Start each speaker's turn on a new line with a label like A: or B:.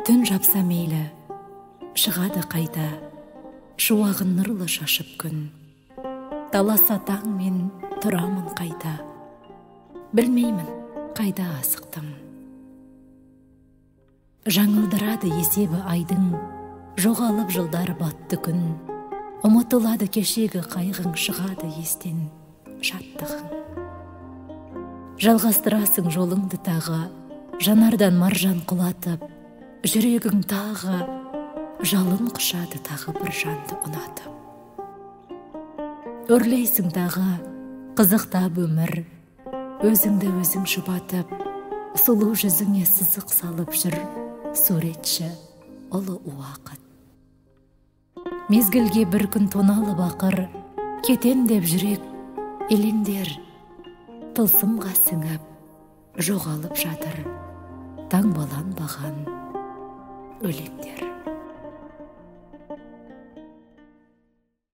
A: Түн жапса мейлі, шығады қайта, шуағын нұрлы шашып күн. Таласа таң мен тұрамын қайта, білмеймін қайда асықтым. Жаңылдырады есебі айдың, жоғалып жылдар батты күн. Ұмытылады кешегі қайғың, шығады естен шаттығың. Жалғастырасың жолыңды тағы, жанардан маржан құлатып, жүрегің тағы жалын құшады тағы бір жанды ұнатып. Өрлейсің тағы қызықтап өмір, өзіңді өзің жұбатып, сұлу жүзіңе сызық салып жүр суретші ұлы уақыт. Мезгілге бір күн тоналы бақыр, кетем деп жүрек елеңдер, тылсымға сіңіп жоғалып жатыр таңбаланбаған өлеңдер.